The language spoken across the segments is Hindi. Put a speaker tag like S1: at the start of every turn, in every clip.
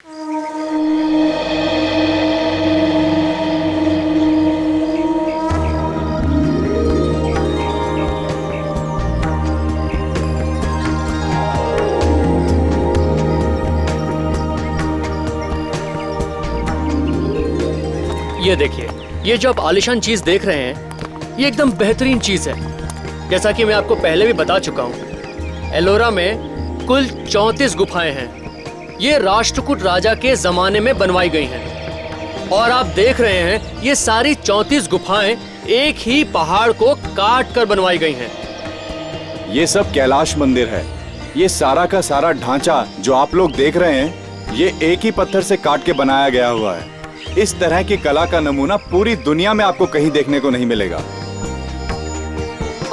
S1: ये देखिए, ये जो आप आलिशान चीज देख रहे हैं, ये एकदम बेहतरीन चीज है। जैसा कि मैं आपको पहले भी बता चुका हूँ, एलोरा में कुल 34 गुफाएं हैं। ये राष्ट्रकूट राजा के जमाने में बनवाई गई हैं। और आप देख रहे हैं, ये सारी 34 गुफाएं एक ही पहाड़ को काट कर बनवाई गई हैं।
S2: ये सब कैलाश मंदिर है। ये सारा का सारा ढांचा जो आप लोग देख रहे हैं, ये एक ही पत्थर से काट के बनाया गया हुआ है। इस तरह की कला का नमूना पूरी दुनिया में आपको कहीं देखने को नहीं मिलेगा।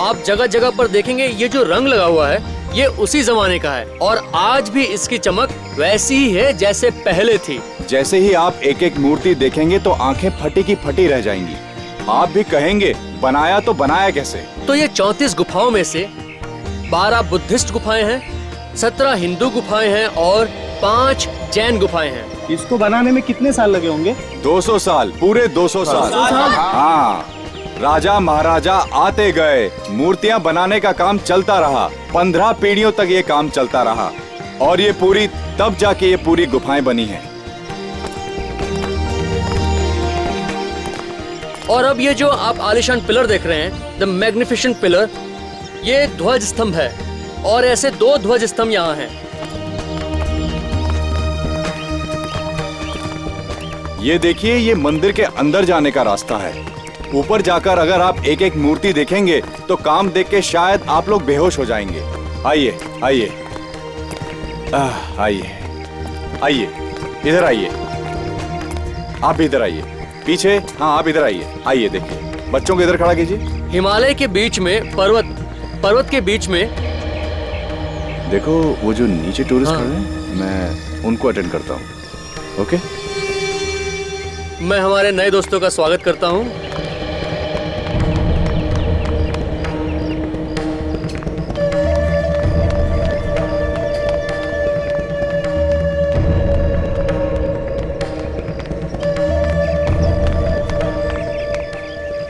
S1: आप जगह जगह पर देखेंगे, ये जो रंग लगा हुआ है, ये उसी जमाने का है और आज भी इसकी चमक वैसी ही है जैसे पहले थी।
S2: जैसे ही आप एक एक मूर्ति देखेंगे तो आंखें फटी की फटी रह जाएंगी। आप भी कहेंगे, बनाया तो बनाया कैसे?
S1: तो ये 34 गुफाओं में से 12 बुद्धिस्ट गुफाएं हैं, 17 हिंदू गुफाएं हैं और 5 जैन गुफाएं हैं।
S3: इसको बनाने में कितने साल लगे होंगे?
S2: 200 साल, पूरे 200 साल। हाँ, राजा महाराजा आते गए, मूर्तियां बनाने का काम चलता रहा। 15 पीढ़ियों तक ये काम चलता रहा और ये पूरी तब जाके ये पूरी गुफाएं बनी हैं।
S1: और अब ये जो आप आलिशान पिलर देख रहे हैं, द मैग्निफिसेंट पिलर, ये ध्वज स्तंभ है और ऐसे 2 ध्वज स्तंभ यहाँ हैं।
S2: ये देखिए, ये मंदिर के अंदर जाने का रास्ता है। ऊपर जाकर अगर आप एक एक मूर्ति देखेंगे तो काम देख के शायद आप लोग बेहोश हो जाएंगे। आइए आइए आइए आइए, इधर आइए। आप भी इधर आइए, पीछे। हाँ, आप इधर आइए। आइए देखिए, बच्चों को इधर खड़ा कीजिए।
S1: हिमालय के बीच में पर्वत के बीच में
S2: देखो, वो जो नीचे टूरिस्ट खड़े हैं, मैं उनको अटेंड करता हूँ। ओके,
S1: मैं हमारे नए दोस्तों का स्वागत करता हूँ।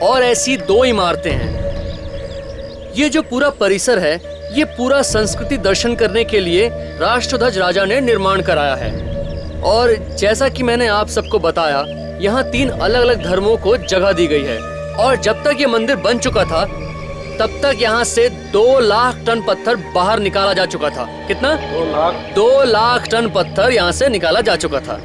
S1: और ऐसी 2 इमारतें हैं। ये जो पूरा परिसर है, ये पूरा संस्कृति दर्शन करने के लिए राष्ट्रध्वज राजा ने निर्माण कराया है। और जैसा कि मैंने आप सबको बताया, यहाँ 3 अलग अलग धर्मों को जगह दी गई है। और जब तक ये मंदिर बन चुका था, तब तक यहाँ से 2 लाख टन पत्थर बाहर निकाला जा चुका था। कितना? 2 लाख टन पत्थर यहाँ से निकाला जा चुका था।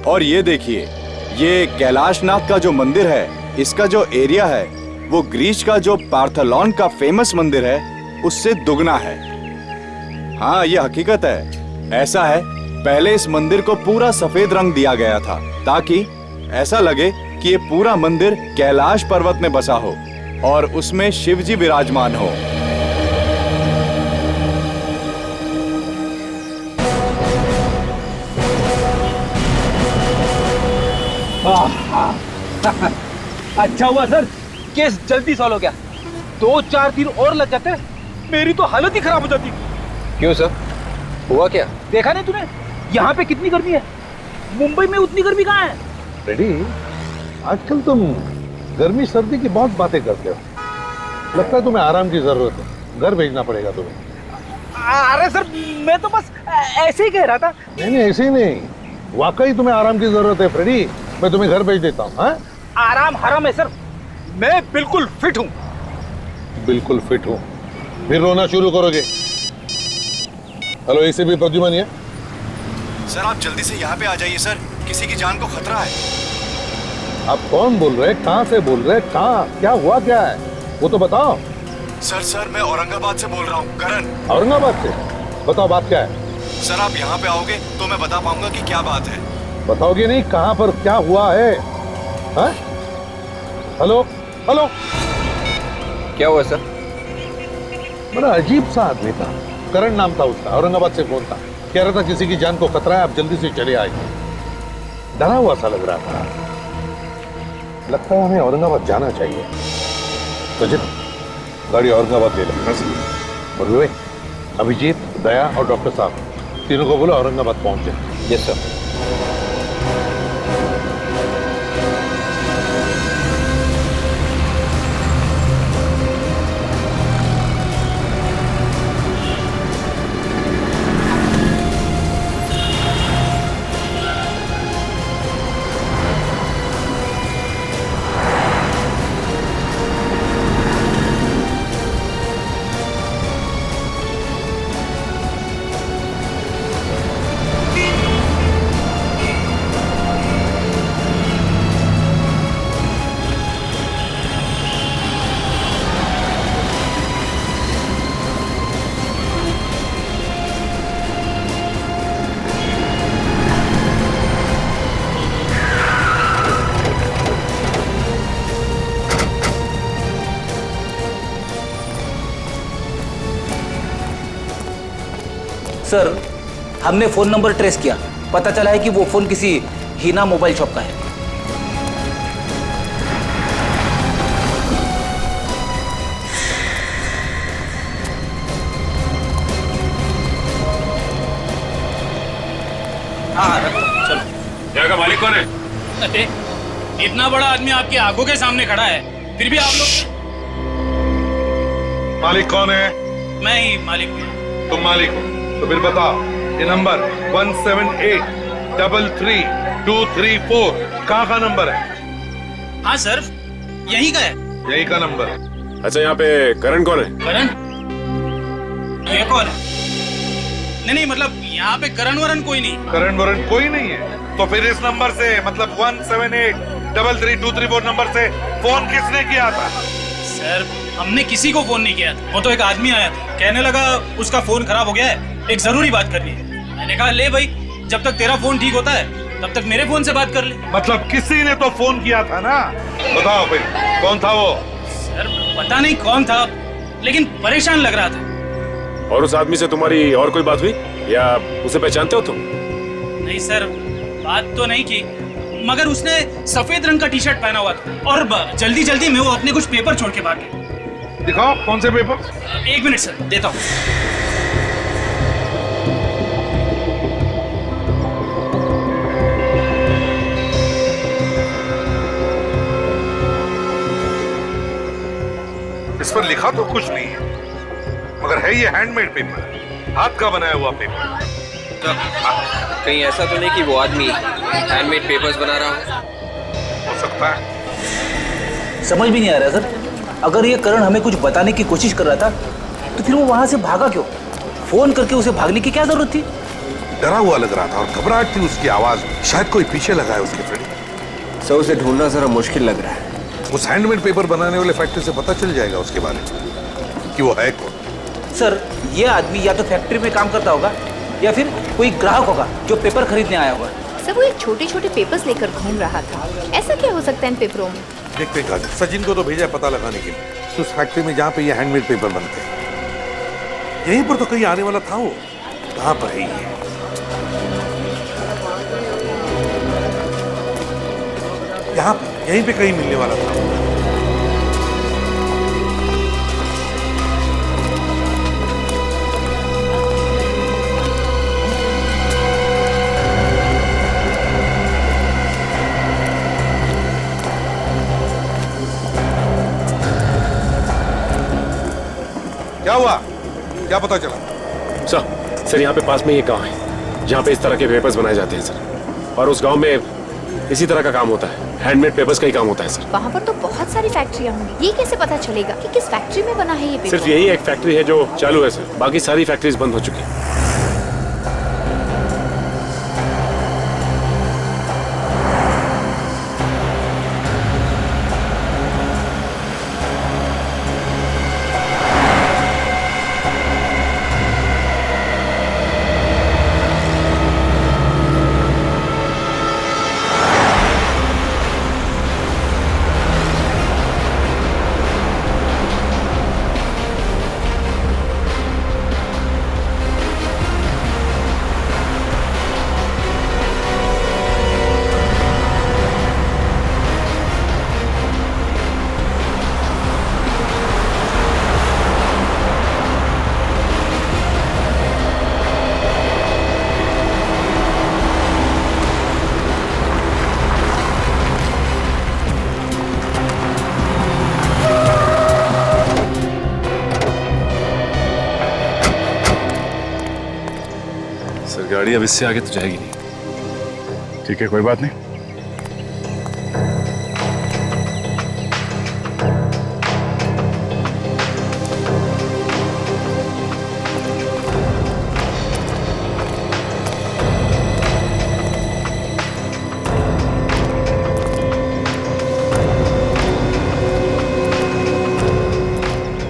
S2: और ये देखिए, ये कैलाशनाथ का जो मंदिर है, इसका जो एरिया है, वो ग्रीस का जो पार्थेनॉन का फेमस मंदिर है, उससे दुगना है। हाँ, ये हकीकत है। ऐसा है, पहले इस मंदिर को पूरा सफेद रंग दिया गया था ताकि ऐसा लगे कि ये पूरा मंदिर कैलाश पर्वत में बसा हो और उसमें शिव जी विराजमान हो।
S3: अच्छा हुआ सर, केस जल्दी सॉल्व हो गया। 2-4 दिन और लग जाते, मेरी तो हालत ही खराब हो जाती।
S4: क्यों सर, हुआ क्या?
S3: देखा नहीं तूने यहाँ पे कितनी गर्मी है? मुंबई में उतनी गर्मी कहाँ है?
S5: रेडी, आजकल तुम गर्मी सर्दी की बहुत बातें करते हो। लगता है तुम्हें आराम की जरूरत है, घर भेजना पड़ेगा तुम्हें।
S3: अरे सर, मैं तो बस ऐसे ही कह रहा था।
S5: नहीं, ऐसे ही नहीं, वाकई तुम्हें आराम की जरूरत है फ्रेडी। मैं तुम्हें घर भेज देता हूँ।
S3: आराम हराम है सर, मैं बिल्कुल फिट हूँ।
S5: बिल्कुल फिट हूँ, फिर रोना शुरू करोगे? हेलो, इसे भी प्रद्युमन है?
S2: सर, आप जल्दी से यहाँ पे आ जाइए सर, किसी की जान को खतरा है।
S5: आप कौन बोल रहे हैं? कहाँ से बोल रहे हैं? कहाँ, क्या हुआ, क्या है वो तो बताओ।
S2: सर, मैं औरंगाबाद से बोल रहा हूँ, करण।
S5: औरंगाबाद से? बताओ, बात क्या है?
S2: सर, आप यहाँ पे आओगे तो मैं बता पाऊंगा कि क्या बात है।
S5: बताओगे नहीं? कहाँ पर क्या हुआ है? हाँ? हेलो हेलो,
S4: क्या हुआ सर?
S5: बड़ा अजीब सा आदमी था, करण नाम था उसका, औरंगाबाद से फोन था, कह रहा था किसी की जान को खतरा है, आप जल्दी से चले आए। डरा हुआ सा लग रहा था। लगता है हमें औरंगाबाद जाना चाहिए। सचिन, गाड़ी औरंगाबाद ले लो। मुरली भाई, अभिजीत, दया और डॉक्टर साहब तीनों को बोलो औरंगाबाद पहुंचे।
S4: Yes sir.
S6: सर, हमने फोन नंबर ट्रेस किया, पता चला है कि वो फोन किसी हीना मोबाइल शॉप का है। हाँ, चलो।
S7: जगह का मालिक कौन है?
S8: अरे, इतना बड़ा आदमी आपकी आंखों के सामने खड़ा है, फिर भी आप लोग।
S5: मालिक कौन है?
S8: मैं ही मालिक हूँ।
S5: तुम मालिक हो तो फिर बताओ, ये नंबर 17833234 कहाँ का नंबर है?
S8: हाँ सर, यही का है।
S5: यही का नंबर है।
S7: अच्छा, यहाँ पे करण कौन है?
S8: करण? ये कौन है? नहीं, मतलब यहाँ पे करण वरण कोई नहीं।
S5: करण वरण कोई नहीं है? तो फिर इस नंबर से, मतलब 17833234 नंबर से फोन किसने किया था?
S8: सर, हमने किसी को फोन नहीं किया था। वो तो एक आदमी आया था, कहने लगा उसका फोन खराब हो गया है, एक जरूरी बात करनी है। मैंने कहा ले भाई, जब तक तेरा फोन ठीक होता है तब तक मेरे फोन से बात कर ले।
S5: मतलब किसी ने तो फोन किया था ना? बताओ फिर कौन था वो?
S8: सर, पता नहीं कौन था, लेकिन परेशान लग रहा था।
S7: और उस आदमी से तुम्हारी और कोई बात हुई या उसे पहचानते हो तुम?
S8: नहीं सर, बात तो नहीं की, मगर उसने सफेद रंग का टी शर्ट पहना हुआ था और जल्दी जल्दी में वो अपने कुछ पेपर छोड़ के भाग गया।
S5: दिखाओ कौन से पेपर?
S8: एक मिनट सर, देता हूँ।
S5: इस पर लिखा तो कुछ नहीं है, मगर है ये हैंडमेड पेपर, हाथ का बनाया हुआ पेपर।
S4: कहीं ऐसा तो नहीं कि वो आदमी हैंडमेड पेपर्स बना रहा हो?
S5: हो सकता है।
S6: समझ भी नहीं आ रहा सर, अगर ये करण हमें कुछ बताने की कोशिश कर रहा था तो फिर वो वहां से भागा क्यों? फोन करके उसे भागने की क्या जरूरत थी?
S5: डरा हुआ लग रहा था और घबराहट थी उसकी आवाज में। शायद कोई पीछे लगा है उसके फ्रेंड।
S4: सर, उसे ढूंढना जरा मुश्किल लग रहा है।
S5: उस हैंडमेड पेपर बनाने वाले फैक्ट्री से पता चल जाएगा उसके बारे में कि वो है कौन।
S6: सर, ये आदमी या तो फैक्ट्री में काम करता होगा या फिर कोई ग्राहक होगा जो पेपर खरीदने आया होगा।
S9: सर, वो एक छोटे छोटे पेपर्स लेकर घूम रहा था। ऐसा क्या हो सकता है इन पेपरों में?
S5: देखते हैं काजल, सचिन को तो भेजा है पता लगाने के लिए उस फैक्ट्री में जहाँ पे ये हैंडमेड पेपर बनते हैं। यहीं पर तो कहीं आने वाला था वो। कहाँ पर है ये? यहाँ पे, यहीं पे कहीं मिलने वाला था। क्या हुआ? क्या पता चला?
S7: सर, यहाँ पे पास में ये गांव है जहाँ पे इस तरह के पेपर्स बनाए जाते हैं सर, और उस गांव में इसी तरह का काम होता है, हैंडमेड पेपर्स का ही काम होता है सर।
S9: वहाँ पर तो बहुत सारी फैक्ट्रियाँ होंगी, ये कैसे पता चलेगा कि किस फैक्ट्री में बना है ये पेपर?
S7: सिर्फ यही एक फैक्ट्री है जो चालू है सर, बाकी सारी फैक्ट्रीज बंद हो चुकी है।
S10: गाड़ी अब इससे आगे तो जाएगी नहीं।
S5: ठीक है, कोई बात नहीं।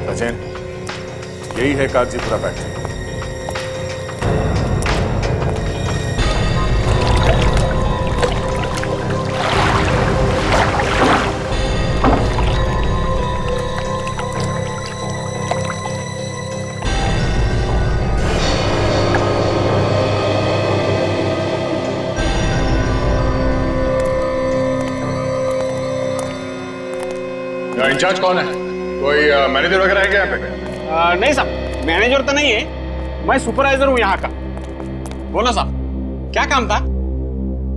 S5: सचिन, यही है कागजीपुरा फैक्ट्री। इंचार्ज कौन है? कोई मैनेजर वगैरह है क्या यहाँ पे?
S11: नहीं साहब, मैनेजर तो नहीं है, मैं सुपरवाइजर हूँ यहाँ का। बोलो साहब, क्या काम था?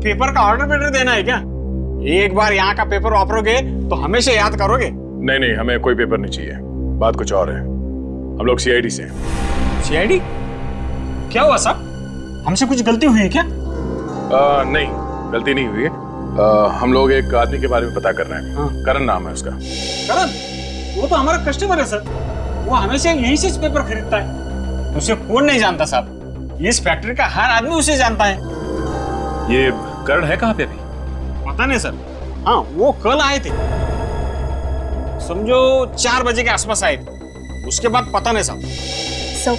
S11: पेपर का ऑर्डर पेपर देना है क्या? एक बार यहाँ का पेपर वापरोगे तो हमेशा याद करोगे।
S5: नहीं नहीं, हमें कोई पेपर नहीं चाहिए, बात कुछ और है। हम लोग सीआईडी से हैं।
S11: सीआईडी? क्या हुआ साहब, हमसे कुछ गलती हुई है क्या?
S5: नहीं, गलती नहीं हुई है। हम लोग एक आदमी के बारे में पता कर रहे हैं।
S11: हाँ।
S5: करण नाम है उसका।
S11: करण? वो तो हमारा कस्टमर है सर, वो हमेशा यहीं से पेपर खरीदता है। उसे कौन नहीं जानता साहब, इस फैक्ट्री का हर आदमी उसे जानता है।
S10: ये करण है कहाँ पे अभी?
S11: पता नहीं सर। हाँ, वो कल आए थे, समझो 4 बजे के आसपास आए थे, उसके बाद पता नहीं साहब।
S12: सर,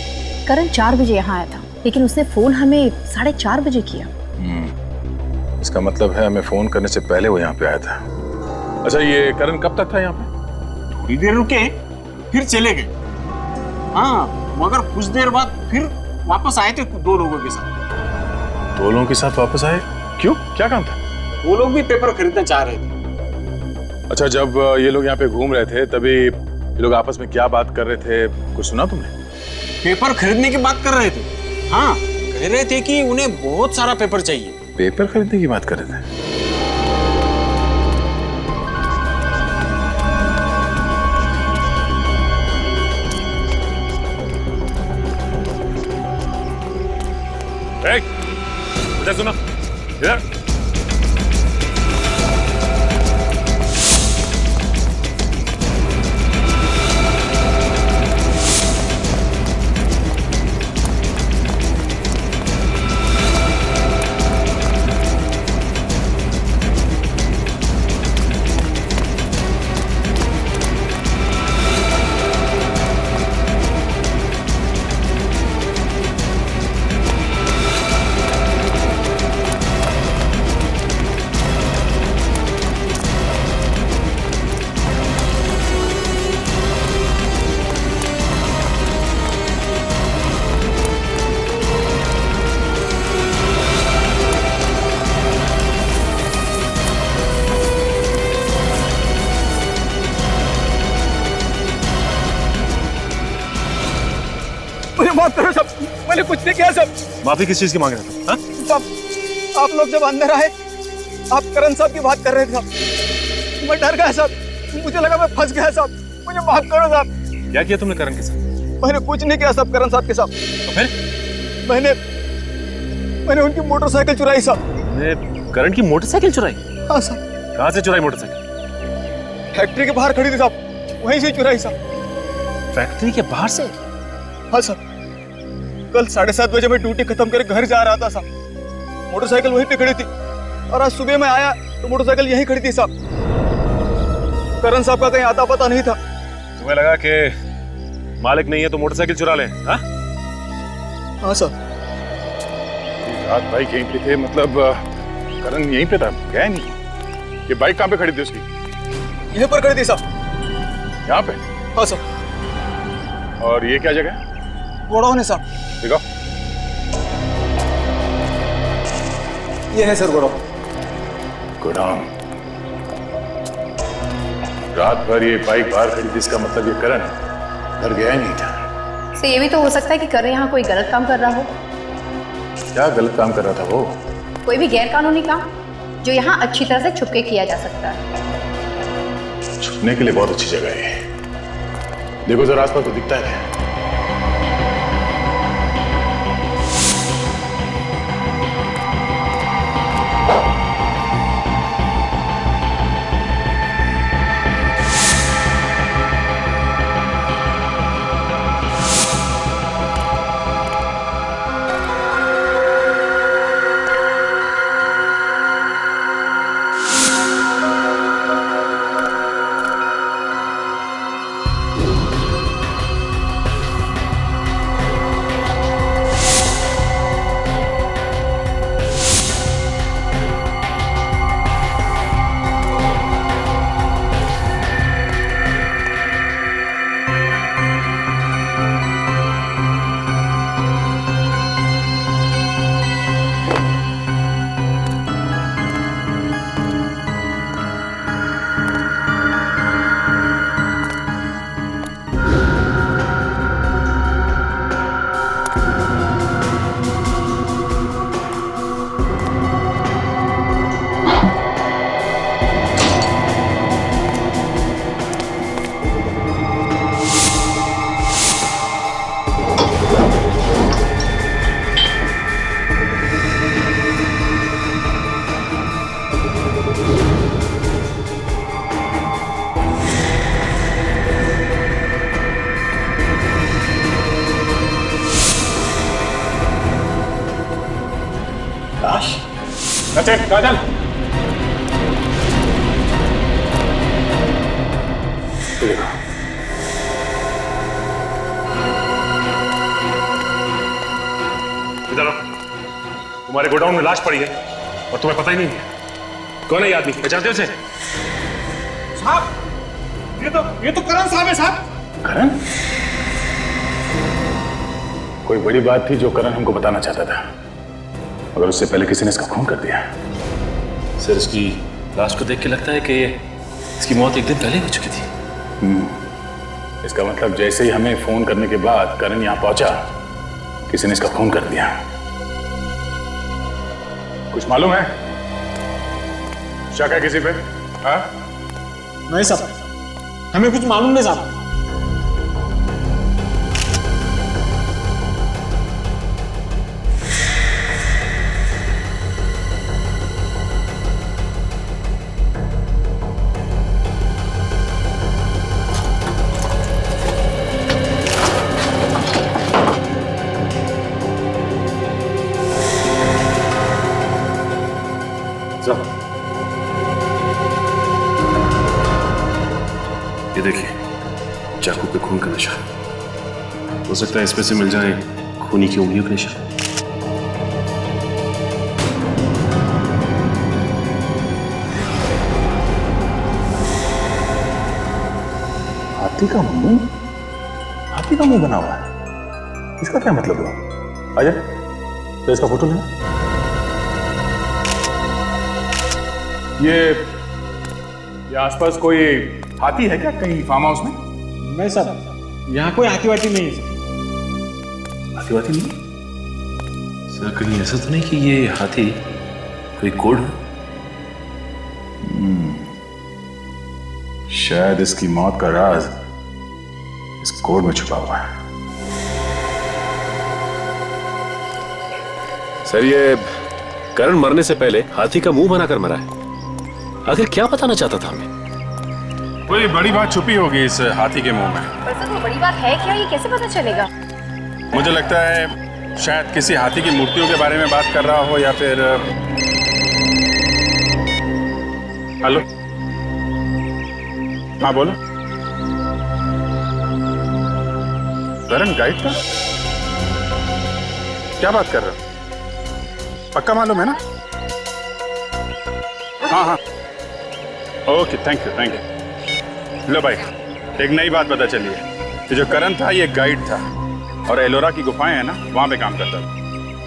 S12: करण 4 बजे यहाँ आया था, लेकिन उसने फोन हमें 4:30 बजे किया।
S5: इसका मतलब है हमें फोन करने से पहले वो यहाँ पे आया था। अच्छा, ये करण कब तक था यहाँ पे?
S11: थोड़ी देर रुके, फिर चले गए। हाँ, मगर कुछ देर बाद फिर वापस आए थे 2 लोगों के साथ।
S5: 2 लोगों के साथ वापस आए? क्यों, क्या काम था?
S11: वो लोग भी पेपर खरीदना चाह रहे थे।
S5: अच्छा, जब ये लोग यहाँ पे घूम रहे थे तभी ये लोग आपस में क्या बात कर रहे थे, कुछ सुना तुमने?
S11: पेपर खरीदने की बात कर रहे थे। हाँ, कह रहे थे कि उन्हें बहुत सारा पेपर चाहिए।
S5: पेपर खरीदने की बात कर रहे थे?
S10: इधर सुनो, इधर।
S3: मुझे माफ करो सब, मैंने कुछ नहीं किया सब।
S10: माफी किस चीज की मांग रहे थे? हाँ?
S3: सब आप लोग जब अंदर आए, आप करण साहब की बात कर रहे थे साहब, मैं डर गया साहब, मुझे लगा मैं फंस गया साहब, मुझे माफ करो साहब।
S10: क्या किया तुमने करण के साथ?
S3: मैंने कुछ नहीं किया साहब करण साहब के साथ।
S10: तो फिर?
S3: मैंने उनकी मोटरसाइकिल चुराई साहब।
S10: तुमने करण की मोटरसाइकिल चुराई?
S3: हाँ साहब।
S10: कहाँ से चुराई मोटरसाइकिल?
S3: फैक्ट्री के बाहर खड़ी थी साहब, वहीं से चुराई साहब।
S10: फैक्ट्री के बाहर से?
S3: हाँ साहब, कल 7:30 बजे मैं ड्यूटी खत्म करके घर जा रहा था साहब, मोटरसाइकिल वहीं पे खड़ी थी, और आज सुबह मैं आया तो मोटरसाइकिल यहीं खड़ी थी साहब। करण साहब का कहीं आता पता नहीं था।
S10: तुम्हें लगा कि मालिक नहीं है तो मोटरसाइकिल चुरा ले? हाँ?
S3: हाँ साहब।
S5: रात बाइक यहीं पे थे, मतलब करण यहीं पे था, गया नहीं? ये बाइक कहाँ पे खड़ी थी उसकी?
S3: यहीं पर खड़ी थी साहब।
S5: यहाँ पे?
S3: हाँ साहब।
S5: और ये क्या जगह है?
S3: गोडाउन है साहब।
S5: देखो,
S3: ये है सर गोडाउन।
S5: गोडाउन। रात भर ये बाइक बाहर खड़ी थी, इसका मतलब ये करण घर गया ही नहीं था।
S12: तो ये भी तो हो सकता है कि करण यहाँ कोई गलत काम कर रहा हो।
S5: क्या गलत काम कर रहा था वो?
S12: कोई भी गैर कानूनी काम जो यहाँ अच्छी तरह से छुप के किया जा सकता है।
S5: छुपने के लिए बहुत अच्छी जगह है। देखो जरा आसपास तो दिखता है।
S10: काजल इधर आओ। तुम्हारे गोडाउन में लाश पड़ी है और तुम्हें पता ही नहीं है कौन है ये आदमी, पहचानते हो उसे?
S11: साहब ये तो करण साहब है साहब।
S5: करण? कोई बड़ी बात थी जो करण हमको बताना चाहता था, मगर उससे पहले किसी ने इसका खून कर दिया।
S10: सर इसकी लाश को देख के लगता है कि इसकी मौत एक दिन पहले हो चुकी थी।
S5: इसका मतलब जैसे ही हमें फोन करने के बाद करण यहाँ पहुंचा, किसी ने इसका खून कर दिया। कुछ मालूम है? शक है किसी पे? हाँ?
S11: नहीं साहब, हमें कुछ मालूम नहीं साहब।
S10: ये देखिए, चाकू पे खून का निशान। हो सकता है इसमें से मिल जाए खूनी की उंगलियों के निशान।
S5: हाथी का मुंह? हाथी का मुंह बना हुआ है, इसका क्या मतलब हुआ? अजय, तो इसका फोटो लेना। ये आसपास कोई हाथी है क्या कहीं फार्म हाउस में?
S11: नहीं साहब, यहाँ कोई हाथी वाथी नहीं है।
S10: हाथी वाथी नहीं? सर कहीं ऐसा तो नहीं कि ये हाथी कोई कोड हो?
S5: शायद इसकी मौत का राज इस कोड में छुपा हुआ है।
S7: सर ये करण मरने से पहले हाथी का मुंह बनाकर मरा है। आखिर क्या बताना चाहता था हमें?
S10: कोई बड़ी बात छुपी होगी इस हाथी के मुंह में।
S12: पर सर वो बड़ी बात है क्या, ये कैसे पता चलेगा?
S10: मुझे लगता है शायद किसी हाथी की मूर्तियों के बारे में बात कर रहा हो, या फिर हेलो, हाँ बोलो। करण गाइड का? क्या बात कर रहे हो? पक्का मालूम है ना? हाँ हाँ, ओके, थैंक यू। लो भाई, एक नई बात पता चली है कि जो करण था ये गाइड था और एलोरा की गुफाएं है ना, वहां पे काम करता था।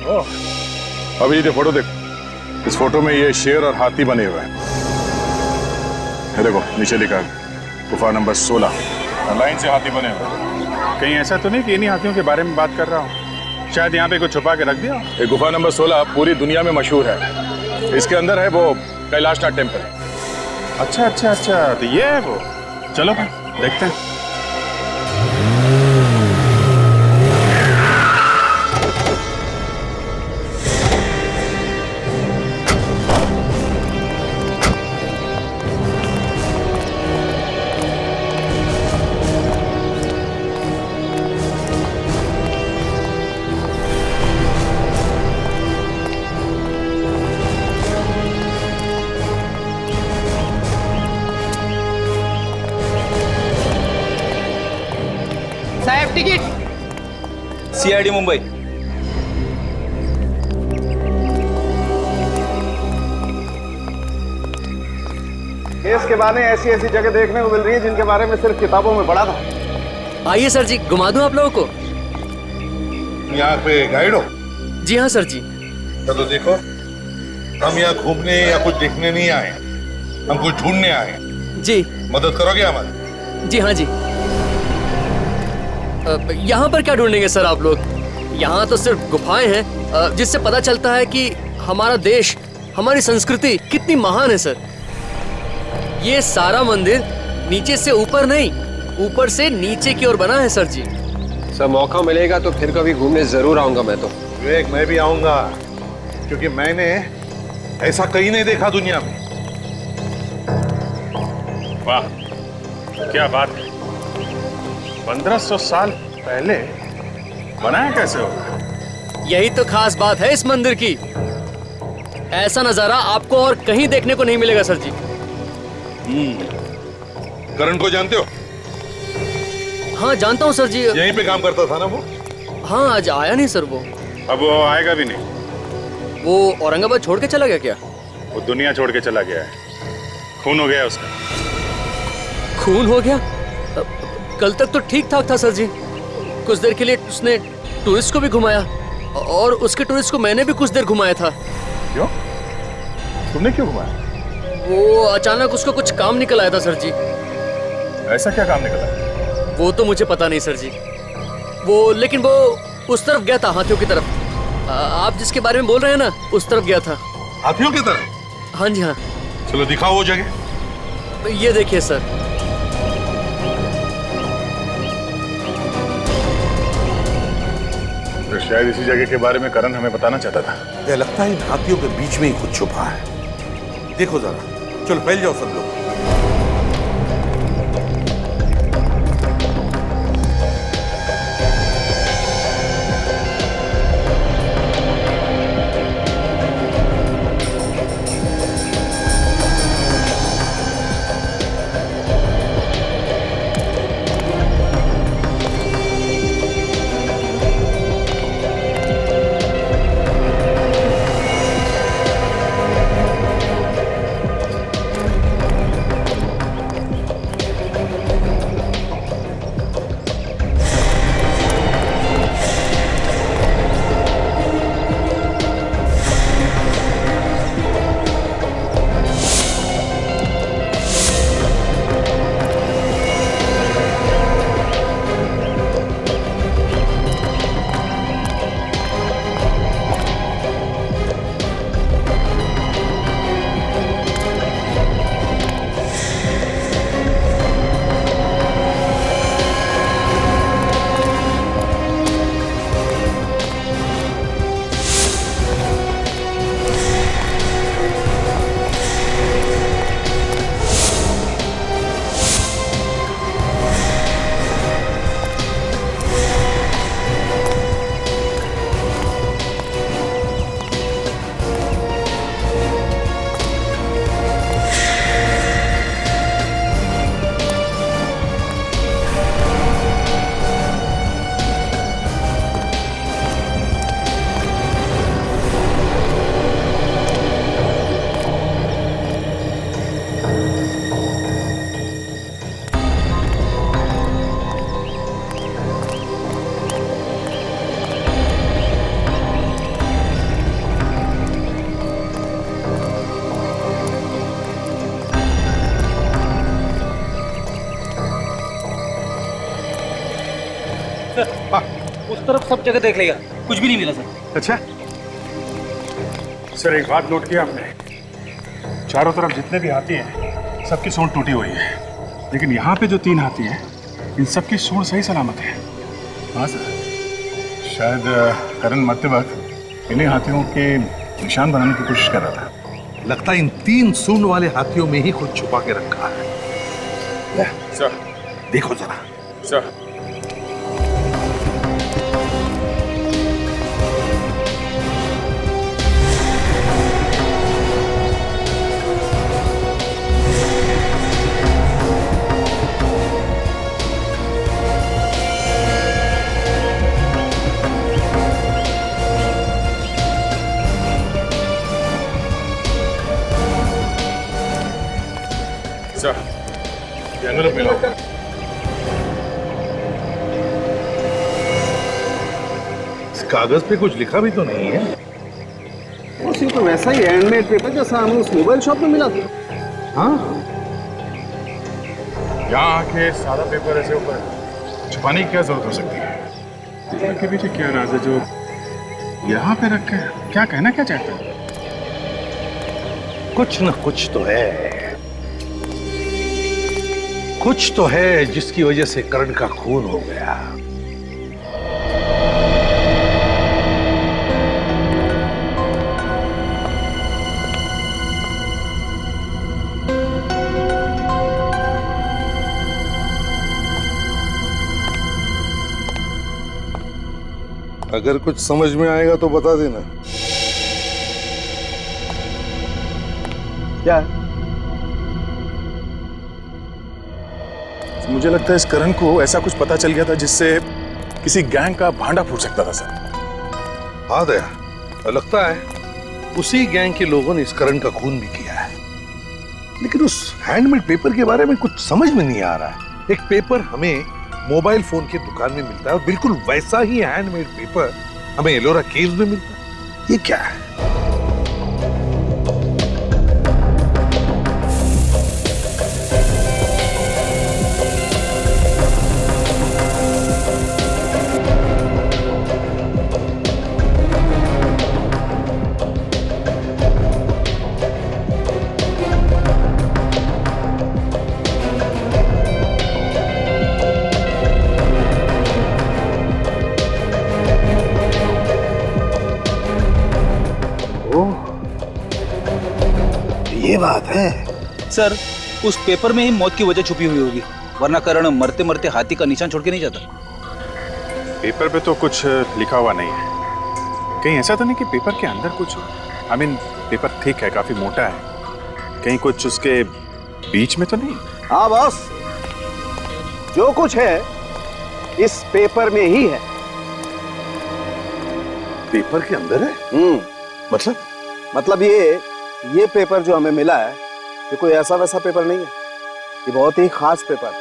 S5: ओह, अभी ये फोटो देखो। इस फोटो में ये शेर और हाथी बने हुए हैं। ये देखो नीचे लिखा है गुफा नंबर 16, लाइन से हाथी बने हुए हैं।
S10: कहीं ऐसा तो नहीं कि इन्हीं हाथियों के बारे में बात कर रहा हूँ? शायद यहाँ पे कुछ छुपा के रख दिया।
S5: ये गुफा नंबर 16 पूरी दुनिया में मशहूर है। इसके अंदर है वो कैलाशनाथ टेम्पल।
S10: अच्छा, तो ये है वो। चलो भाई देखते हैं।
S6: साहेब टिकट। सीआईडी मुंबई।
S3: केस के बारे ऐसी जगह देखने को मिल रही है जिनके बारे में सिर्फ किताबों में पढ़ा था।
S1: आइए सर जी, घुमा दूं आप लोगों को।
S5: यहाँ पे गाइड हो?
S1: जी हाँ सर जी।
S5: चलो देखो, हम यहाँ घूमने या कुछ देखने नहीं आए, हम कुछ ढूंढने आए।
S1: जी।
S5: मदद करोगे हमारी?
S1: जी हाँ जी। यहाँ पर क्या ढूंढेंगे सर आप लोग? यहाँ तो सिर्फ गुफाएं हैं जिससे पता चलता है कि हमारा देश, हमारी संस्कृति कितनी महान है सर। ये सारा मंदिर नीचे से ऊपर नहीं, ऊपर से नीचे की ओर बना है सर जी।
S4: सर मौका मिलेगा तो फिर कभी घूमने जरूर आऊंगा मैं तो।
S5: विवेक, मैं भी आऊंगा, क्योंकि मैंने ऐसा कहीं नहीं देखा दुनिया में।
S10: वाह, क्या बात है। 1500 साल पहले बनाया कैसे होगा?
S1: यही तो खास बात है इस मंदिर की। ऐसा नजारा आपको और कहीं देखने को नहीं मिलेगा सर जी।
S5: करण को जानते हो?
S1: हाँ जानता हूँ सर जी।
S5: यहीं पे काम करता था ना वो?
S1: हाँ आज आया नहीं सर वो।
S10: अब वो आएगा भी नहीं।
S1: वो औरंगाबाद छोड़ के चला गया क्या?
S10: वो दुनिया छोड़ के चला गया है। खून हो गया उसका।
S1: खून हो गया? कल तक तो ठीक ठाक था सर जी। कुछ देर के लिए उसने टूरिस्ट को भी घुमाया और उसके टूरिस्ट को मैंने भी कुछ देर घुमाया था।
S10: क्यों? तुमने क्यों घुमाया?
S1: वो अचानक उसको कुछ काम निकल आया था सर जी।
S10: ऐसा क्या काम निकला?
S1: वो तो मुझे पता नहीं सर जी। लेकिन वो उस तरफ गया था, हाथियों की तरफ। आप जिसके बारे में बोल रहे हैं ना, उस तरफ गया था।
S5: हाथियों की तरफ?
S1: हाँ जी हाँ।
S5: चलो दिखाओ वो जगह।
S1: ये देखिए सर।
S10: तो शायद इसी जगह के बारे में करण हमें बताना चाहता था।
S5: यह लगता है इन हाथियों के बीच में ही कुछ छुपा है। देखो जरा, चलो फैल जाओ सब लोग।
S6: उस तरफ सब जगह देख लेगा, कुछ भी नहीं मिला सर।
S10: अच्छा सर, एक बात नोट किया हमने, चारों तरफ जितने भी हाथी हैं सबकी सूंड टूटी हुई है, लेकिन यहाँ पे जो 3 हाथी हैं इन सबकी सूंड सही सलामत है। हाँ सर, शायद करण मरते वक्त इन्हीं हाथियों के निशान बनाने की कोशिश कर रहा था।
S5: लगता है इन 3 सूंड वाले हाथियों में ही कुछ छुपा के रखा है।
S10: सर
S5: देखो जरा।
S10: सर
S5: एनवेलप मिलाओ। इस कागज पे कुछ लिखा भी तो नहीं है।
S11: वो सिर्फ वैसा ही हैंडमेड पेपर जैसा हमें उस मोबाइल शॉप में मिला था।
S5: हाँ,
S10: यहाँ आके सारा पेपर ऐसे ऊपर छुपाने की क्या जरूरत हो सकती है? पेपर के पीछे क्या राज है जो यहाँ पे रखे हैं? क्या कहना क्या चाहते हैं?
S5: कुछ न कुछ तो है, कुछ तो है जिसकी वजह से करण का खून हो गया।
S13: अगर कुछ समझ में आएगा तो बता देना।
S3: क्या?
S10: मुझे लगता है इस करण को ऐसा कुछ पता चल गया था जिससे किसी गैंग का भांडा फूट सकता था सर।
S5: हाँ दया, लगता है उसी गैंग के लोगों ने इस करण का खून भी किया है। लेकिन उस हैंडमेड पेपर के बारे में कुछ समझ में नहीं आ रहा है। एक पेपर हमें मोबाइल फोन की दुकान में मिलता है और बिल्कुल वैसा ही हैंडमेड पेपर हमें एलोरा केव्स में मिलता है। ये क्या है?
S6: ये बात है सर, उस पेपर में ही मौत की वजह छुपी हुई होगी, वरना करण मरते मरते हाथी का निशान छोड़ के नहीं जाता।
S10: पेपर पे तो कुछ लिखा हुआ नहीं है। कहीं ऐसा तो नहीं कि पेपर के अंदर कुछ, आई मीन पेपर थिक है, काफी मोटा है, कहीं कुछ उसके बीच में तो नहीं?
S3: हाँ बॉस, जो कुछ है इस पेपर में ही है।
S5: पेपर के अंदर है?
S3: मतलब ये पेपर जो हमें मिला है ये कोई ऐसा वैसा पेपर नहीं है, ये बहुत ही खास पेपर है।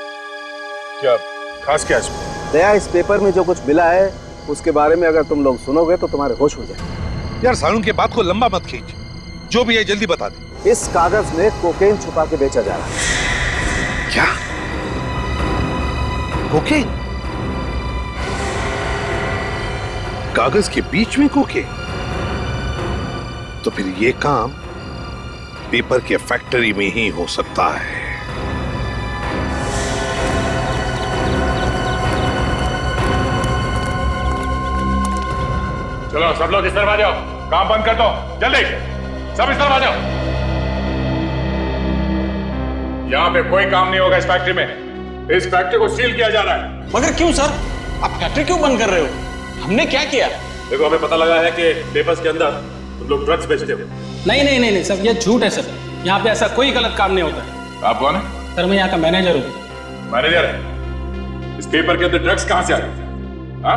S10: क्या खास? क्या इसमें?
S3: दया, इस पेपर में जो कुछ मिला है उसके बारे में अगर तुम लोग सुनोगे तो तुम्हारे होश हो जाए।
S5: यार सालून के बात को लंबा मत खींच, जो भी है जल्दी बता दे।
S3: इस कागज में कोकेन छुपा के बेचा जा रहा है।
S5: क्या? कोकेन? कागज के बीच में कोकेन? तो फिर ये काम पेपर के फैक्ट्री में ही हो सकता है।
S10: चलो सब लोग इस तरफ आ जाओ, काम बंद कर दो, जल्दी सब इस तरफ आ जाओ। यहाँ पे कोई काम नहीं होगा इस फैक्ट्री में। इस फैक्ट्री को सील किया जा रहा है।
S11: मगर क्यों सर? आप फैक्ट्री क्यों बंद कर रहे हो? हमने क्या किया?
S10: देखो, हमें पता लगा है कि पेपर्स के अंदर तुम लोग ड्रग्स बेचते हो।
S8: नहीं सर, ये झूठ है सर। यहाँ पे ऐसा कोई गलत काम नहीं होता है।
S10: आप कौन है?
S8: सर मैं यहाँ का मैनेजर हूँ।
S10: मैनेजर है? इस पेपर के अंदर ड्रग्स कहाँ से आ गए? हाँ,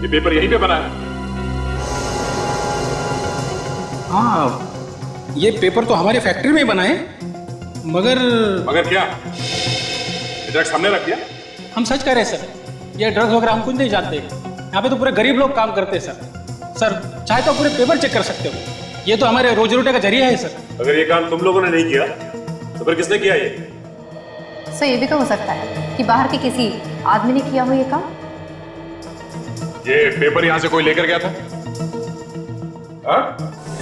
S10: ये पेपर यहीं पे बना है।
S8: हाँ, ये पेपर तो हमारी फैक्ट्री में ही बना है,
S10: मगर क्या? ये ड्रग्स हमने रख दिया?
S8: हम सच कह रहे हैं सर, ये ड्रग्स वगैरह हम कुछ नहीं जानते। यहाँ पे तो पूरे गरीब लोग काम करते हैं सर चाहे तो पूरे पेपर चेक कर सकते हो, ये तो हमारे रोजी रोटी का जरिया है सर।
S10: अगर ये काम तुम लोगों ने नहीं किया तो फिर किसने किया ये?
S12: सर ये भी तो हो सकता है कि बाहर के किसी आदमी ने किया हो ये काम।
S10: ये पेपर यहाँ से कोई लेकर गया था?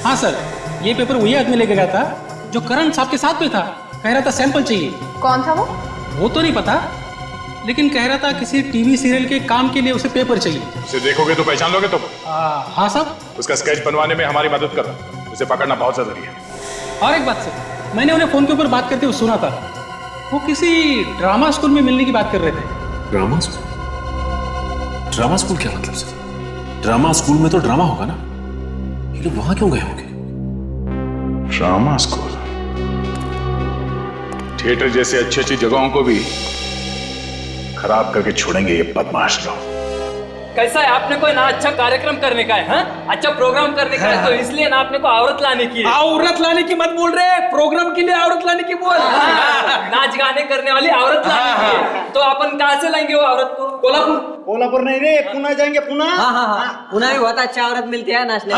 S8: हाँ सर, ये पेपर वही आदमी लेकर गया था जो करण साहब के साथ में था। कह रहा था सैंपल चाहिए।
S12: कौन था
S8: वो तो नहीं पता, लेकिन कह रहा था किसी टीवी सीरियल के काम के लिए उसे पेपर चाहिए।
S10: उसे देखोगे तो पहचान लोगे तुम?
S8: हाँ साहब।
S10: उसका स्केच बनवाने में हमारी मदद करो, उसे पकड़ना बहुत जरूरी है।
S8: और एक बात सर, मैंने उन्हें फोन के ऊपर बात करते हुए सुना था, वो किसी ड्रामा स्कूल में मिलने की बात कर रहे थे।
S7: Drama school? ड्रामा स्कूल क्या मतलब सर? ड्रामा स्कूल में तो ड्रामा होगा ना, ये लोग वहां क्यों गए होंगे?
S10: Drama school? थिएटर जैसे अच्छी अच्छी जगहों को भी खराब करके छोड़ेंगे ये बदमाश लोग।
S1: कैसा है, आपने कोई ना अच्छा कार्यक्रम करने का है, हाँ? अच्छा प्रोग्राम करने का है, तो इसलिए ना आपने को औरत लाने की है।
S8: औरत लाने की मत बोल रहे, प्रोग्राम के लिए औरत लाने की बोल।
S1: नाच गाने करने वाली औरत लाने की है। तो अपन कहाँ से लाएंगे वो औरत को?
S3: कोल्हापुर नहीं रे, पुणे जाएंगे। पुणे?
S1: हाँ, पुणे में बहुत अच्छा औरत मिलती है नाचने।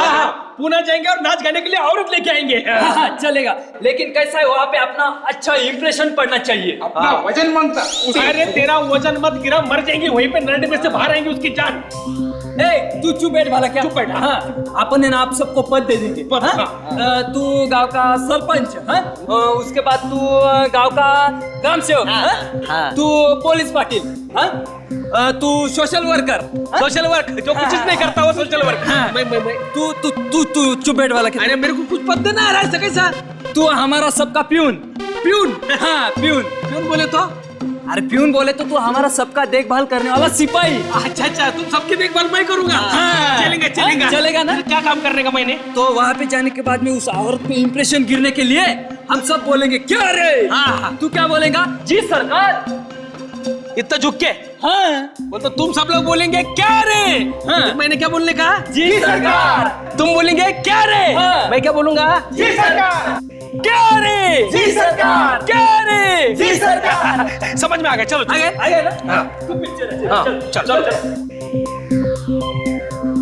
S8: पुणे जाएंगे और नाच गाने के लिए औरत लेके आएंगे।
S1: चलेगा, लेकिन कैसा है वहाँ पे अपना अच्छा इंप्रेशन पड़ना चाहिए।
S11: अपना वजन मांगता।
S8: अरे तेरा वजन मत गिरा, मर जाएंगे वहीं पे, नरडे में से बाहर आएंगे उसकी जान।
S1: तू चुप बैठ वाला, क्या
S8: चुप बैठ।
S1: हाँ, अपन है ना आप सबको पद दे देंगे। तू गांव का सरपंच, हाँ? उसके बाद तू गांव का ग्राम सेवक, हाँ? तू पुलिस पाटिल, हाँ? तू सोशल वर्कर,
S8: सोशल वर्क जो कुछ नहीं करता वो सोशल वर्क।
S1: तू चुप बैठ वाला।
S8: अरे मेरे को कुछ पद देना है ऐसा कैसा?
S1: तू हमारा सबका प्यून। हाँ प्यून बोले तो? अरे प्यून बोले तो तू हमारा सबका देखभाल करने वाला सिपाही।
S8: अच्छा, तुम सबकी देखभाल मैं करूंगा। चलेगा
S1: ना?
S8: क्या काम करने का मैंने?
S1: तो वहाँ पे जाने के बाद में उस औरत पे इंप्रेशन गिरने के लिए
S13: हम सब बोलेंगे क्या रे।
S8: हाँ।
S13: तू क्या बोलेगा? जी सरकार।
S8: इतना झुक के
S13: हाँ।
S8: वो तो तुम सब लोग बोलेंगे क्या रे।
S13: हाँ।
S8: मैंने क्या बोलने कहा?
S13: जी सरकार।
S8: तुम बोलेंगे क्या रे।
S13: हाँ।
S8: मैं क्या बोलूंगा?
S13: जी सरकार।
S8: क्या रे।
S13: जी सरकार।
S8: क्या रे।
S13: जी सरकार।
S8: समझ में आ गया। चलो
S13: आगे ना।
S8: हाँ।
S13: तू पीछे रह।
S8: हाँ,
S13: चल।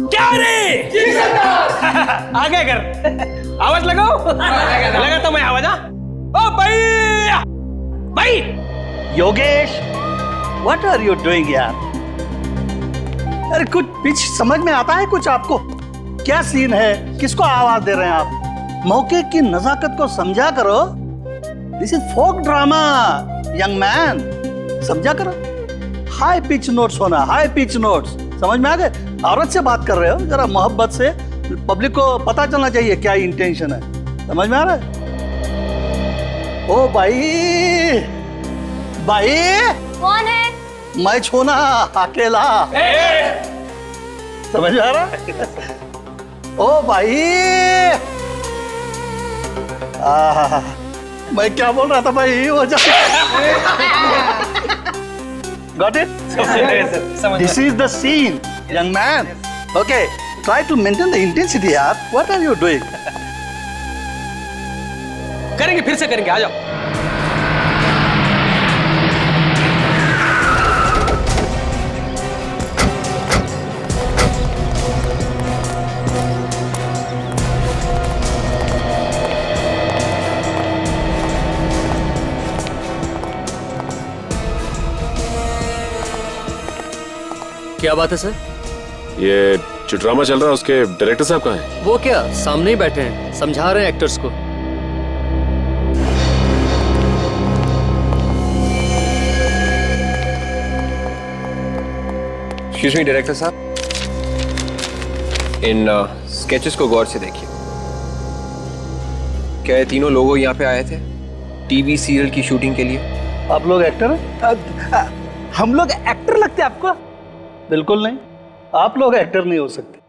S8: क्या रे।
S13: जी सरकार।
S8: आगे कर आवाज लगाओ। लगा तो मैं आवाज। ओ भाई भाई
S14: Yogesh, what are you doing यार? अरे कुछ पिच समझ में आता है कुछ आपको? क्या सीन है? किसको आवाज दे रहे हैं आप? मौके की नजाकत को समझा करो। This is folk drama young man, समझा करो। हाई पिच नोट्स होना, हाई पिच नोट्स, समझ में आ गए? औरत से बात कर रहे हो, जरा मोहब्बत से, पब्लिक को पता चलना चाहिए क्या इंटेंशन है। समझ में आ रहा है? ओ भाई, भाई
S9: कौन है?
S14: मैं छोना अकेला। समझ में आ रहा? ओ भाई, मैं क्या बोल रहा था भाई? वो got it? This is the scene young man. Okay, try to maintain the intensity यार। What are you doing?
S8: करेंगे, फिर से करेंगे। आ जाओ।
S1: क्या बात है सर?
S7: ये जो ड्रामा चल रहा है उसके डायरेक्टर साहब कहाँ हैं?
S1: वो क्या सामने ही बैठे हैं, समझा रहे हैं एक्टर्स को।
S4: एक्सक्यूज मी डायरेक्टर साहब, इन स्केचेस को गौर से देखिए। क्या ये तीनों लोग यहाँ पे आए थे टीवी सीरियल की शूटिंग के लिए?
S14: आप लोग एक्टर हैं?
S8: हम लोग एक्टर लगते हैं आपको?
S14: बिल्कुल नहीं, आप लोग एक्टर नहीं हो सकते।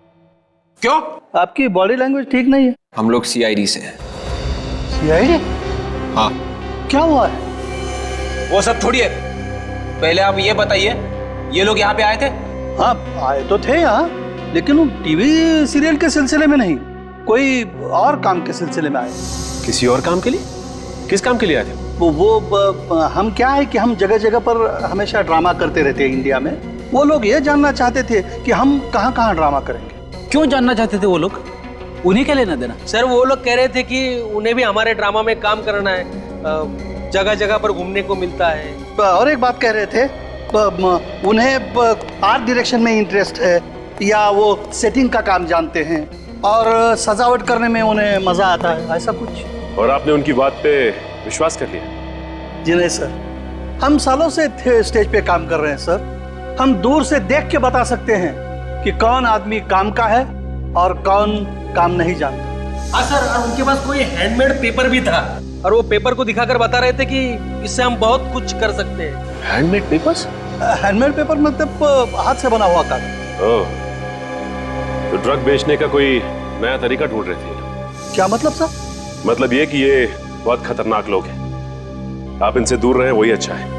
S8: क्यों?
S14: आपकी बॉडी लैंग्वेज ठीक नहीं है।
S4: हम लोग सीआईडी से हैं।
S14: सीआईडी?
S4: हाँ।
S14: क्या हुआ है?
S6: वो सब छोड़िए, पहले आप ये बताइए, ये लोग यहाँ पे आए थे?
S14: हाँ, आए तो थे यहाँ, लेकिन टीवी सीरियल के सिलसिले में नहीं, कोई और काम के सिलसिले में आए।
S7: किसी और काम के लिए? किस काम के लिए आए थे?
S14: हम क्या है कि हम जगह जगह पर हमेशा ड्रामा करते रहते हैं इंडिया में। वो लोग ये जानना चाहते थे कि हम कहाँ कहाँ ड्रामा करेंगे।
S6: क्यों जानना चाहते थे वो लोग? उन्हें क्या लेना देना?
S8: सर वो लोग कह रहे थे कि उन्हें भी हमारे ड्रामा में काम करना है, जगह जगह पर घूमने को मिलता है।
S14: और एक बात कह रहे थे, उन्हें आर्ट डायरेक्शन में इंटरेस्ट है, या वो सेटिंग का काम जानते हैं, और सजावट करने में उन्हें मजा आता है, ऐसा कुछ।
S7: और आपने उनकी बात पे विश्वास कर लिया?
S14: जी नहीं सर, हम सालों से स्टेज पे काम कर रहे हैं सर। हम दूर से देख के बता सकते हैं कि कौन आदमी काम का है और कौन काम नहीं जानता।
S8: हाँ सर, और उनके पास कोई हैंडमेड पेपर भी था, और वो पेपर को दिखाकर बता रहे थे कि इससे हम बहुत कुछ कर सकते हैं।
S7: Handmade papers?
S14: हैंडमेड पेपर मतलब हाथ से बना हुआ कागज।
S7: ओह, तो ड्रग बेचने का कोई नया तरीका ढूंढ रहे थे।
S14: क्या मतलब सर?
S7: मतलब ये कि ये बहुत खतरनाक लोग हैं, आप इनसे दूर रहें वही अच्छा है।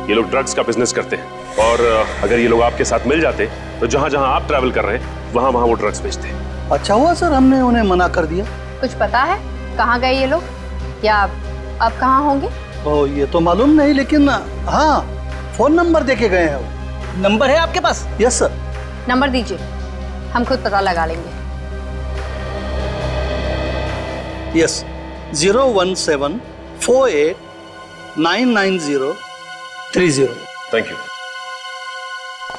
S7: ये लोग ड्रग्स का बिजनेस करते हैं, और अगर ये लोग आपके साथ मिल जाते तो जहां जहां आप ट्रैवल कर रहे हैं वहां वहां वो ड्रग्स बेचते हैं।
S14: अच्छा हुआ सर हमने उन्हें मना कर दिया।
S12: कुछ पता है कहाँ गए ये लोग, या अब कहाँ होंगे?
S14: ओ, ये तो मालूम नहीं, लेकिन हाँ, फोन नंबर देके गए हैं वो।
S8: नंबर है आपके पास?
S14: Yes sir.
S12: नंबर दीजिए, हम खुद पता लगा लेंगे।
S14: यस, 01748999030।
S7: Thank you.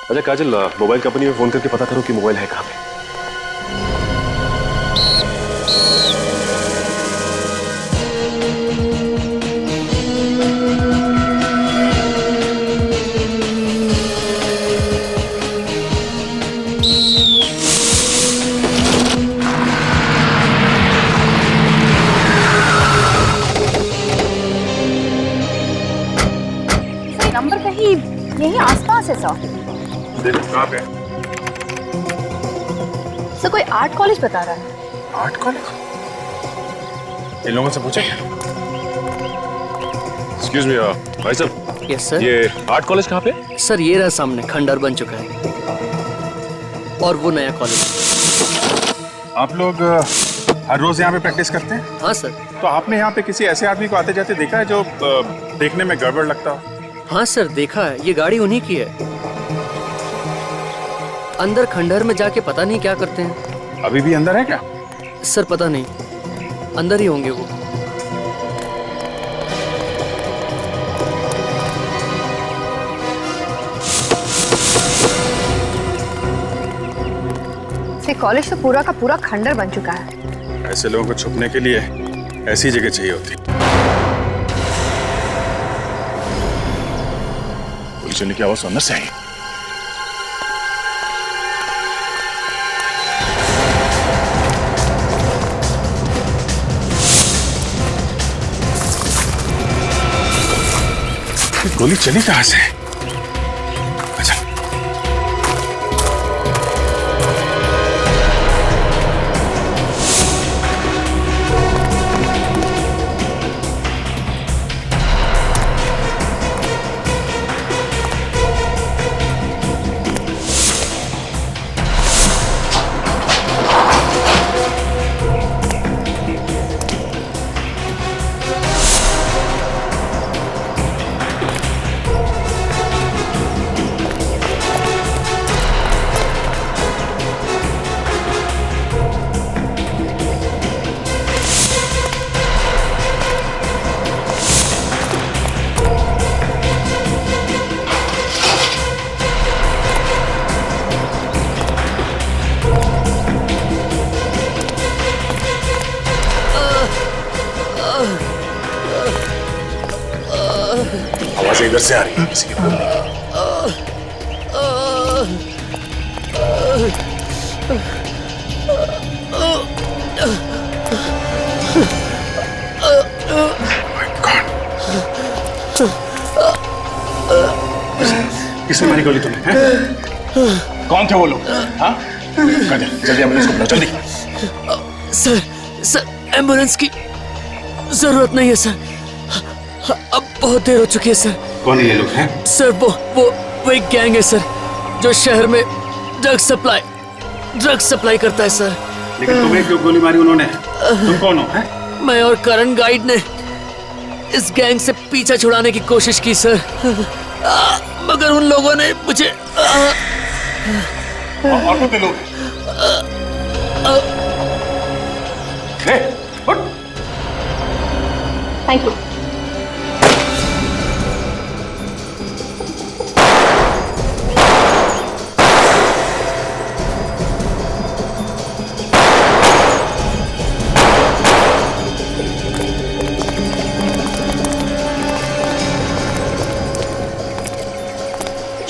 S7: अच्छा काजल, मोबाइल कंपनी में फोन करके पता करो कि मोबाइल है कहाँ पे।
S12: नंबर कहीं यही आसपास है सर।
S10: कहाँ पे?
S12: सर कोई आर्ट कॉलेज बता रहा है।
S10: Art college? इन लोगों से पूछे क्या?
S7: एक्सक्यूज मी भाई साहब,
S1: यस सर।
S7: ये आर्ट कॉलेज कहाँ पे?
S1: सर ये रहा सामने, खंडर बन चुका है और वो नया कॉलेज।
S10: आप लोग हर रोज यहाँ पे प्रैक्टिस करते हैं?
S1: हाँ सर।
S10: तो आपने यहाँ पे किसी ऐसे आदमी को आते जाते देखा है जो देखने में गड़बड़ लगता हो?
S1: हाँ सर देखा है, ये गाड़ी उन्हीं की है। अंदर खंडहर में जाके पता नहीं क्या करते हैं।
S10: अभी भी अंदर है क्या?
S1: सर पता नहीं, अंदर ही होंगे वो।
S12: कॉलेज तो पूरा का पूरा खंडर बन चुका है।
S10: ऐसे लोगों को छुपने के लिए ऐसी जगह चाहिए होती। गोली चलने की आवाज अंदर से आई। गोली चली कहां से? अच्छा आवाज इधर से आ रही है किसी के बोलने की। किसने मारी गोली तुम्हें? कौन थे वो लोग? हाँ? जल्दी एम्बुलेंस को बुलाओ, जल्दी।
S1: सर एम्बुलेंस की जरूरत नहीं है सर, अब बहुत देर हो चुकी है सर।
S10: कौन है ये लोग हैं?
S1: सर वो एक गैंग है सर, जो शहर में ड्रग सप्लाई करता है सर।
S10: लेकिन तुम्हें क्यों गोली मारी उन्होंने? तुम कौन हो? है?
S1: मैं और करण गाइड ने इस गैंग से पीछा छुड़ाने की कोशिश की सर, मगर उन लोगों ने मुझे
S10: और कितने लोग?
S12: Thank you.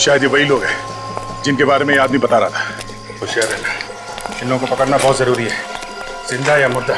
S10: शायद ये वही लोग हैं जिनके बारे में ये आदमी बता रहा था। होशियार रहना, इन लोगों को पकड़ना बहुत जरूरी है, जिंदा या मुर्दा।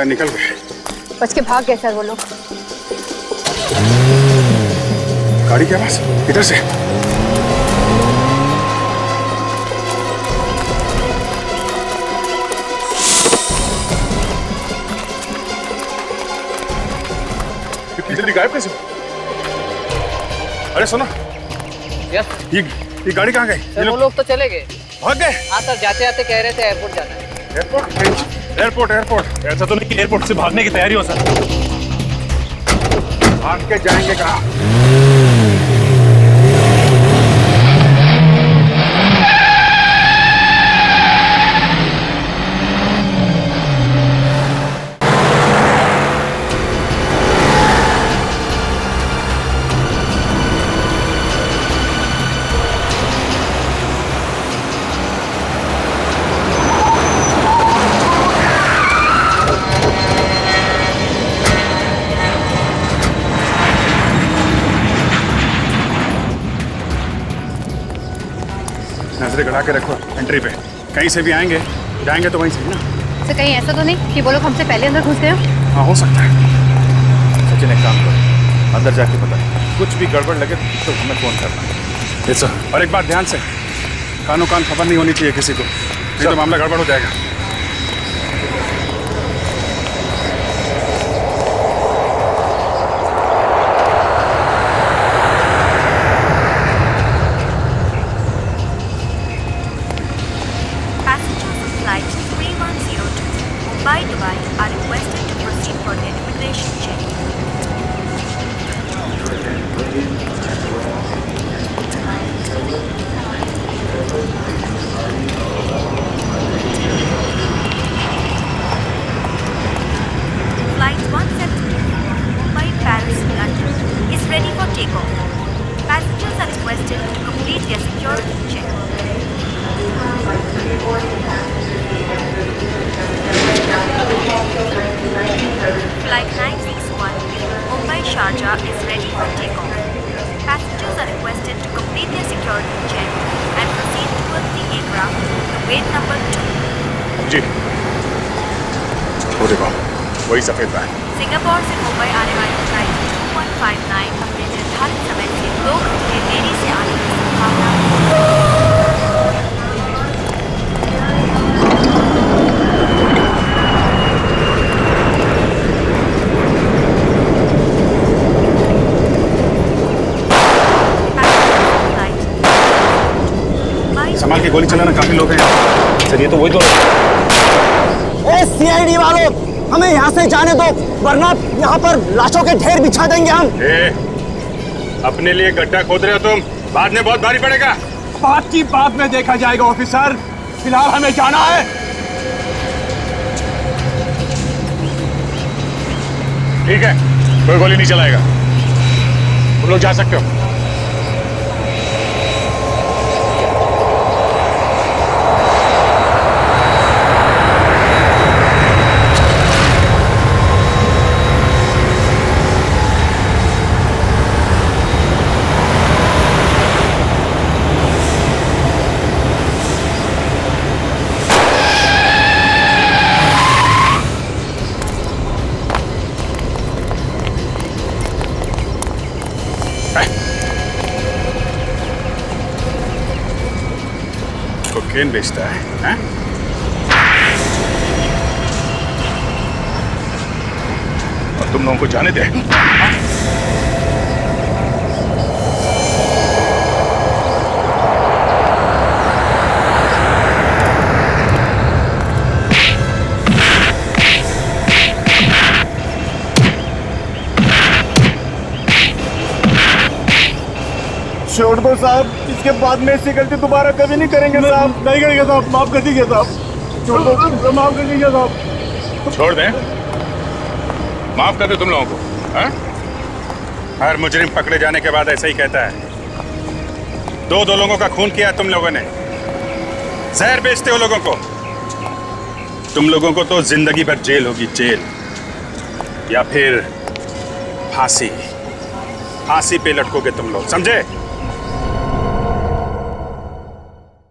S12: निकल गए। बच के भाग गए सर वो लोग।
S10: गाड़ी के पास इधर से। जल्दी गायब कैसे हो? अरे सुनो, ये गाड़ी कहाँ गई? ये
S15: वो लोग तो चले गए,
S10: भाग गए।
S15: हाँ सर, जाते जाते कह रहे थे एयरपोर्ट जाना है।
S10: एयरपोर्ट? एयरपोर्ट ऐसा तो नहीं कि एयरपोर्ट से भागने की तैयारी हो सर। भाग के जाएंगे कहाँ? नजरें गड़ा के रखो एंट्री पे, कहीं से भी आएंगे जाएंगे तो वहीं से ना।
S12: तो कहीं ऐसा तो नहीं कि वो लोग हमसे पहले अंदर घुस गए हो?
S10: हाँ हो सकता है। सचिन एक काम करो, अंदर जाके पता कुछ भी गड़बड़ लगे तो हमें फोन करना। Yes sir. और एक बात ध्यान से, कानों कान खबर नहीं होनी चाहिए किसी को, नहीं तो मामला गड़बड़ हो जाएगा। वही सफेद है।
S16: सिंगापुर से मुंबई आने वाली फ्लाइट 2159 अपने निर्धारित समय से 2 घंटे देरी से आने की संभावना है।
S10: संभाल के गोली चलाना, काफी लोग हैं सर। ये तो वही तो।
S17: सीआईडी वालों, हमें यहाँ से जाने दो वरना यहाँ पर लाशों के ढेर बिछा देंगे हम।
S10: अपने लिए गड्ढा खोद रहे हो तुम, बाद में बहुत भारी पड़ेगा।
S11: बात की बाद में देखा जाएगा ऑफिसर, फिलहाल हमें जाना है।
S10: ठीक है, कोई गोली नहीं चलाएगा, तुम लोग जा सकते हो। कोकेन बेचता है, हैं? और तुम लोगों को जाने दे।
S3: छोड़ दो साहब, इसके बाद में ऐसी गलती दोबारा कभी नहीं करेंगे साहब। नहीं करेंगे साहब, माफ कर दीजिए साहब। छोड़ दो, माफ कर दीजिए साहब।
S10: छोड़ दें? माफ कर दे तुम लोगों को, हैं? हर मुजरिम पकड़े जाने के बाद ऐसा ही कहता है। दो लोगों का खून किया तुम लोगों ने, जहर बेचते हो लोगों को। तुम लोगों को तो जिंदगी भर जेल होगी, जेल या फिर फांसी। फांसी पे लटकोगे तुम लोग, समझे?